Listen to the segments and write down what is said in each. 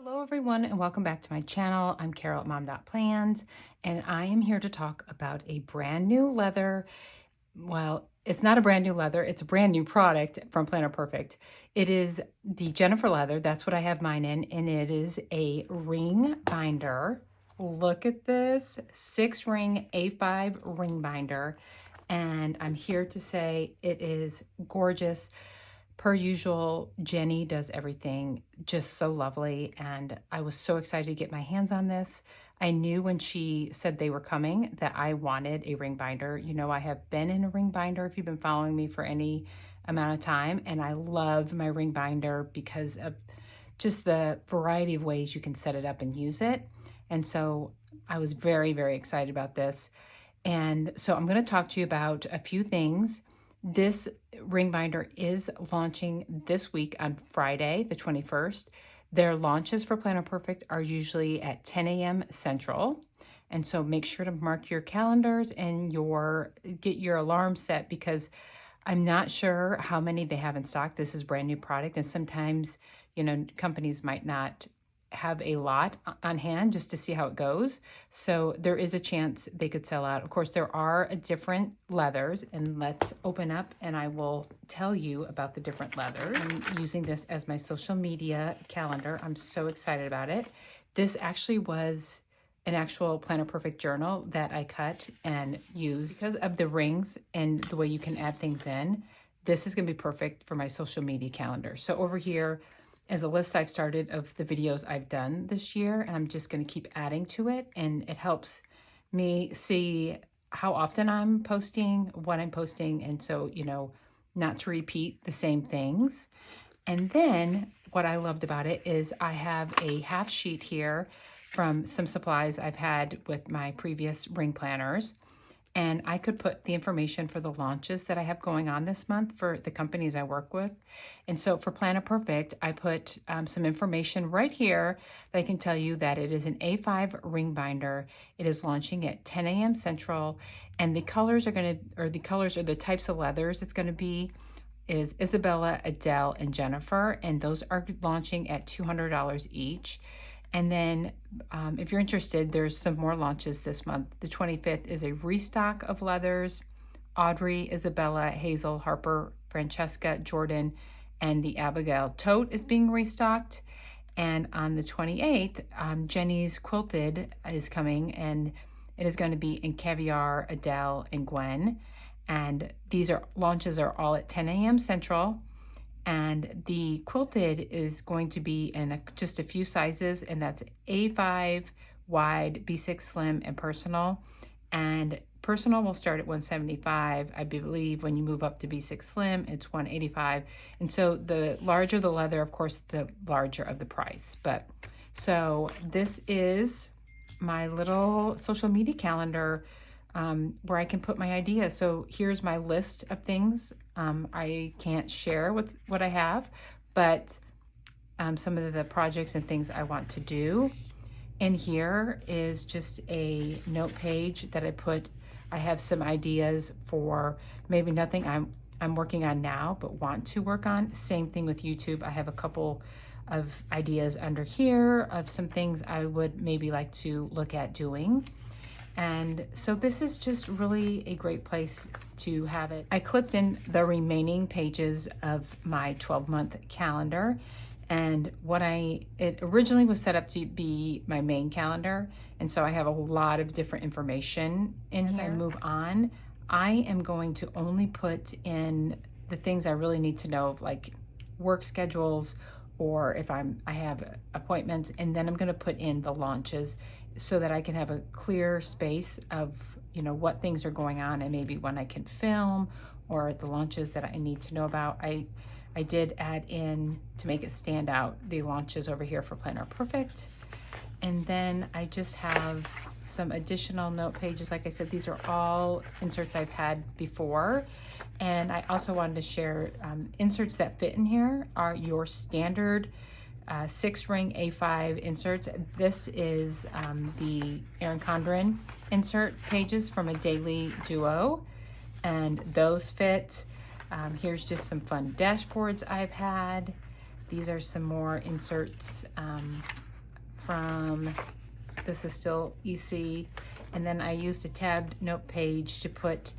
Hello everyone and welcome back to my channel. I'm Carol at Mom.Plans and I am here to talk about a brand new leather. Well, it's not a brand new leather, it's a brand new product from Planner Perfect. It is the Jennifer leather, that's what I have mine in, and it is a ring binder. Look at this, 6-ring A5 ring binder, and I'm here to say it is gorgeous. Per usual, Jenny does everything just so lovely, and I was so excited to get my hands on this. I knew when she said they were coming that I wanted a ring binder. You know, I have been in a ring binder if you've been following me for any amount of time, and I love my ring binder because of just the variety of ways you can set it up and use it. And so I was very, very excited about this. And so I'm going to talk to you about a few things. This ring binder is launching this week on Friday, the 21st. Their launches for Planner Perfect are usually at 10 a.m. Central. And so make sure to mark your calendars and get your alarm set, because I'm not sure how many they have in stock. This is brand new product, and sometimes, you know, companies might not have a lot on hand just to see how it goes. So there is a chance they could sell out. Of course, there are different leathers, and let's open up and I will tell you about the different leathers. I'm using this as my social media calendar. I'm so excited about it. This actually was an actual Planner Perfect journal that I cut and used. Because of the rings and the way you can add things in, this is gonna be perfect for my social media calendar. So over here is a list I've started of the videos I've done this year, and I'm just going to keep adding to it, and it helps me see how often I'm posting, what I'm posting, and so, you know, not to repeat the same things. And then what I loved about it is I have a half sheet here from some supplies I've had with my previous ring planners, and I could put the information for the launches that I have going on this month for the companies I work with. And so for Planner Perfect, I put some information right here that I can tell you that it is an A5 ring binder. It is launching at 10 a.m. Central, and the colors are the types of leathers it's gonna be is Isabella, Adele, and Jennifer, and those are launching at $200 each. And then if you're interested, there's some more launches this month. The 25th is a restock of leathers. Audrey, Isabella, Hazel, Harper, Francesca, Jordan, and the Abigail tote is being restocked. And on the 28th, Jenny's Quilted is coming, and it is going to be in Caviar, Adele, and Gwen. And these launches are all at 10 a.m. Central. And the quilted is going to be in just a few sizes, and that's A5 wide, B6 slim, and personal. And personal will start at $175. I believe when you move up to B6 slim, it's $185. And so the larger the leather, of course, the larger of the price. But so this is my little social media calendar where I can put my ideas. So here's my list of things. I can't share what I have, but some of the projects and things I want to do. And here is just a note page that I have some ideas for maybe nothing I'm working on now, but want to work on. Same thing with YouTube. I have a couple of ideas under here of some things I would maybe like to look at doing. And so this is just really a great place to have it. I clipped in the remaining pages of my 12-month calendar, and it originally was set up to be my main calendar, and so I have a lot of different information in here. As I move on, I am going to only put in the things I really need to know, like work schedules, or if I have appointments, and then I'm going to put in the launches so that I can have a clear space of, you know, what things are going on and maybe when I can film, or the launches that I need to know about. I did add in, to make it stand out, the launches over here for Planner Perfect. And then I just have some additional note pages. Like I said, these are all inserts I've had before. And I also wanted to share inserts that fit in here are your standard 6-ring A5 inserts. This is the Erin Condren insert pages from a daily duo, and those fit. Here's just some fun dashboards I've had. These are some more inserts from, this is still EC, and then I used a tabbed note page to put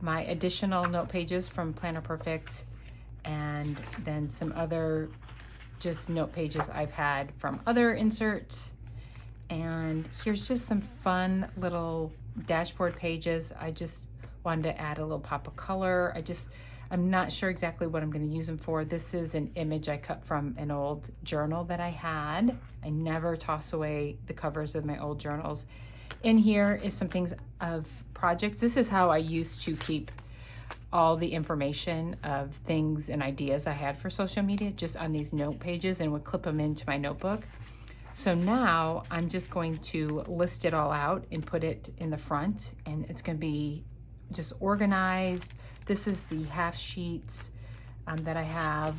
my additional note pages from Planner Perfect, and then some other just note pages I've had from other inserts. And here's just some fun little dashboard pages. I just wanted to add a little pop of color. I'm not sure exactly what I'm going to use them for. This is an image I cut from an old journal that I had. I never toss away the covers of my old journals. In here is some things of projects. This is how I used to keep all the information of things and ideas I had for social media, just on these note pages, and would clip them into my notebook. So now I'm just going to list it all out and put it in the front, and it's going to be just organized. This is the half sheets that I have.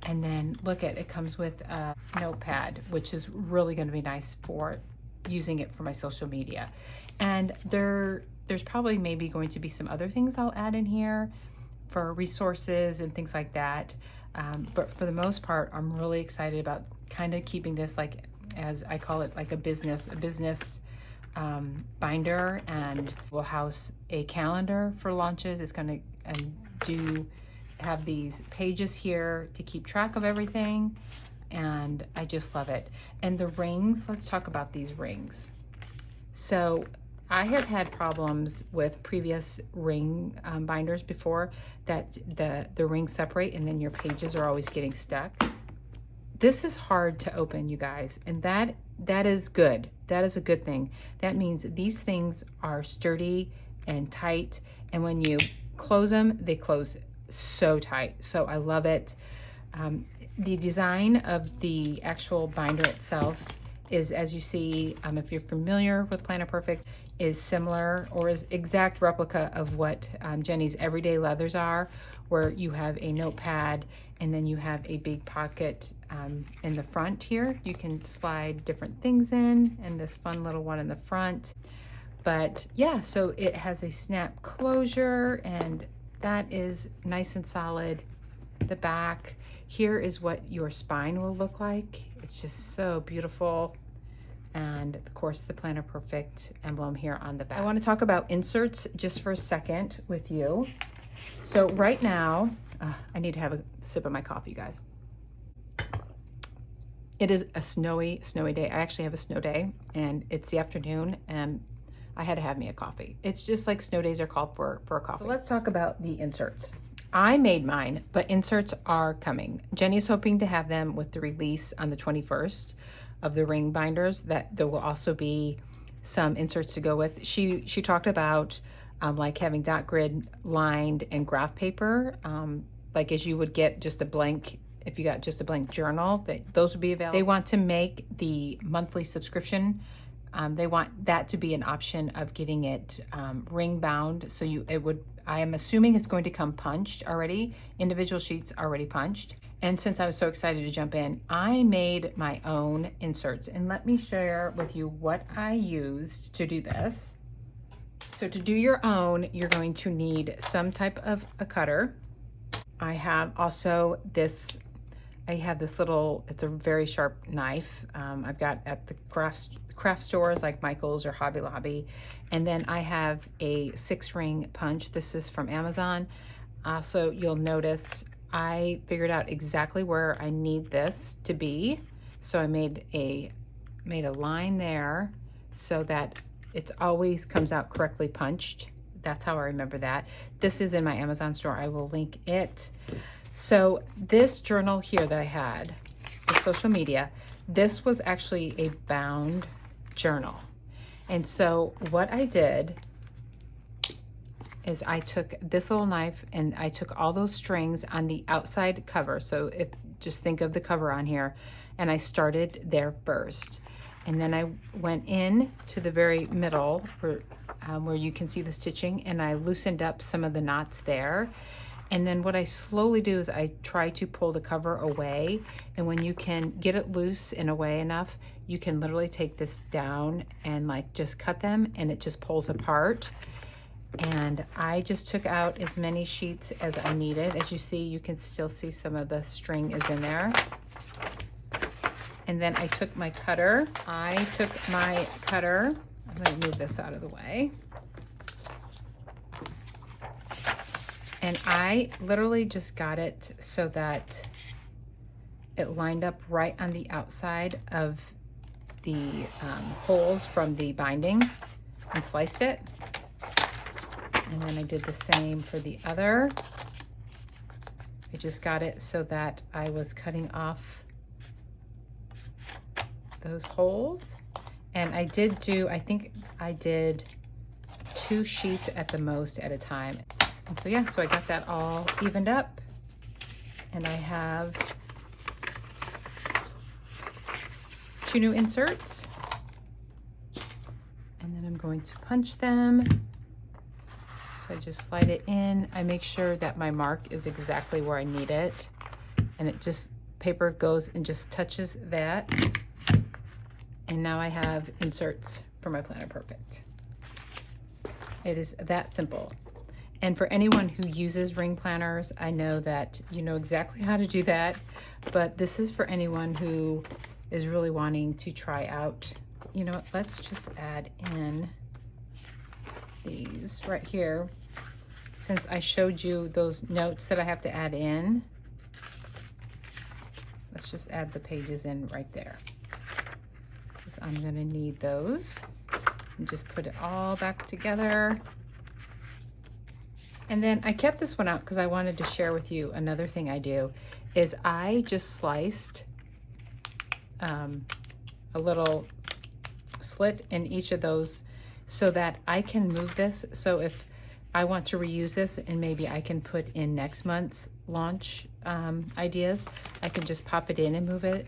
And then look at it, comes with a notepad, which is really going to be nice for using it for my social media. And there's probably maybe going to be some other things I'll add in here for resources and things like that. But for the most part, I'm really excited about kind of keeping this, like, as I call it, like a business binder, and will house a calendar for launches. It's going to have these pages here to keep track of everything, and I just love it. And the rings, let's talk about these rings. So I have had problems with previous ring binders before, that the rings separate and then your pages are always getting stuck. This is hard to open, you guys, and that is good. That is a good thing. That means these things are sturdy and tight, and when you close them, they close so tight. So I love it. The design of the actual binder itself is, as you see, if you're familiar with Planner Perfect, is similar or is exact replica of what Jenny's Everyday Leathers are, where you have a notepad and then you have a big pocket in the front here. You can slide different things in, and this fun little one in the front. But yeah, so it has a snap closure, and that is nice and solid. The back here is what your spine will look like. It's just so beautiful. And of course, the Planner Perfect emblem here on the back. I want to talk about inserts just for a second with you. So right now, I need to have a sip of my coffee, guys. It is a snowy day. I actually have a snow day, and it's the afternoon, and I had to have me a coffee. It's just like snow days are called for a coffee. So let's talk about the inserts. I made mine, but inserts are coming. Jenny's hoping to have them with the release on the 21st of the ring binders, that there will also be some inserts to go with. She talked about like having dot grid lined and graph paper, like as you would get just a blank, if you got just a blank journal, that those would be available. They want to make the monthly subscription, they want that to be an option of getting it ring bound. So I am assuming it's going to come punched already, individual sheets already punched. And since I was so excited to jump in, I made my own inserts, and let me share with you what I used to do this. So to do your own, you're going to need some type of a cutter. I have also this, it's a very sharp knife. I've got at the craft stores like Michael's or Hobby Lobby. And then I have a 6-ring punch. This is from Amazon. Also, you'll notice I figured out exactly where I need this to be. So I made a line there so that it always comes out correctly punched. That's how I remember that. This is in my Amazon store. I will link it. So this journal here that I had, the social media, this was actually a bound journal. And so what I did is I took this little knife and I took all those strings on the outside cover. So just think of the cover on here, and I started there first. And then I went in to the very middle where you can see the stitching, and I loosened up some of the knots there. And then what I slowly do is I try to pull the cover away. And when you can get it loose and away enough, you can literally take this down and like just cut them, and it just pulls apart. And I just took out as many sheets as I needed. As you see, you can still see some of the string is in there. And then I took my cutter. I'm gonna move this out of the way. And I literally just got it so that it lined up right on the outside of the holes from the binding and sliced it. And then I did the same for the other. I just got it so that I was cutting off those holes. And I did do, I think I did 2 sheets at the most at a time. And so yeah, so I got that all evened up. And I have 2 new inserts. And then I'm going to punch them. So I just slide it in. I make sure that my mark is exactly where I need it. And it just, paper goes and just touches that. And now I have inserts for my Planner Perfect. It is that simple. And for anyone who uses ring planners, I know that you know exactly how to do that, but this is for anyone who is really wanting to try out. You know what, let's just add in these right here. Since I showed you those notes that I have to add in, let's just add the pages in right there. Because I'm gonna need those. And just put it all back together. And then I kept this one out because I wanted to share with you another thing I do is I just sliced a little slit in each of those so that I can move this. So if I want to reuse this and maybe I can put in next month's launch ideas, I can just pop it in and move it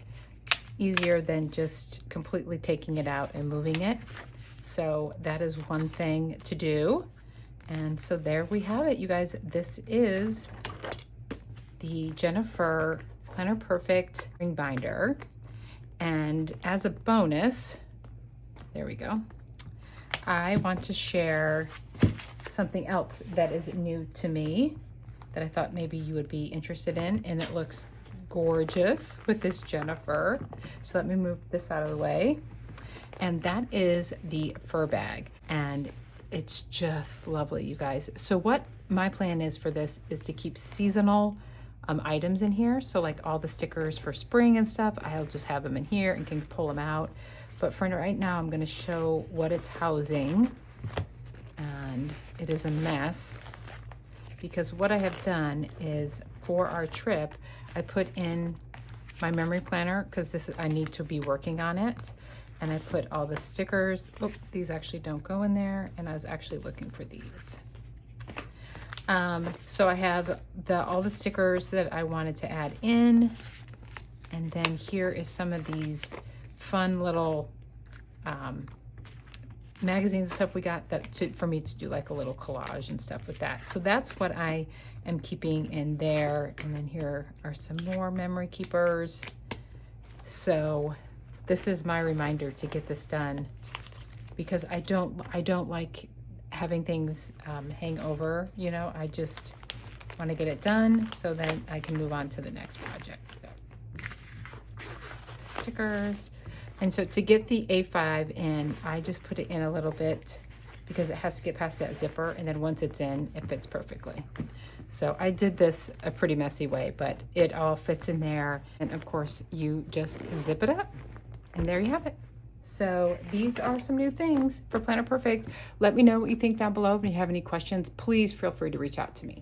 easier than just completely taking it out and moving it. So that is one thing to do. And so there we have it, you guys. This is the Jennifer Planner Perfect ring binder. And as a bonus, there we go, I want to share something else that is new to me that I thought maybe you would be interested in, and it looks gorgeous with this Jennifer. So let me move this out of the way. And that is the fur bag. And it's just lovely, you guys. So what my plan is for this is to keep seasonal items in here. So like all the stickers for spring and stuff, I'll just have them in here and can pull them out. But for right now, I'm gonna show what it's housing. And it is a mess because what I have done is for our trip, I put in my memory planner because this I need to be working on it. And I put all the stickers. Oh, these actually don't go in there. And I was actually looking for these. So I have all the stickers that I wanted to add in. And then here is some of these fun little magazines and stuff we got for me to do like a little collage and stuff with that. So that's what I am keeping in there. And then here are some more memory keepers. So this is my reminder to get this done because I don't like having things hang over, you know. I just want to get it done so then I can move on to the next project. So stickers. And so to get the A5 in, I just put it in a little bit because it has to get past that zipper, and then once it's in, it fits perfectly. So I did this a pretty messy way, but it all fits in there. And of course you just zip it up. And there you have it. So these are some new things for Planner Perfect. Let me know what you think down below. If you have any questions, please feel free to reach out to me.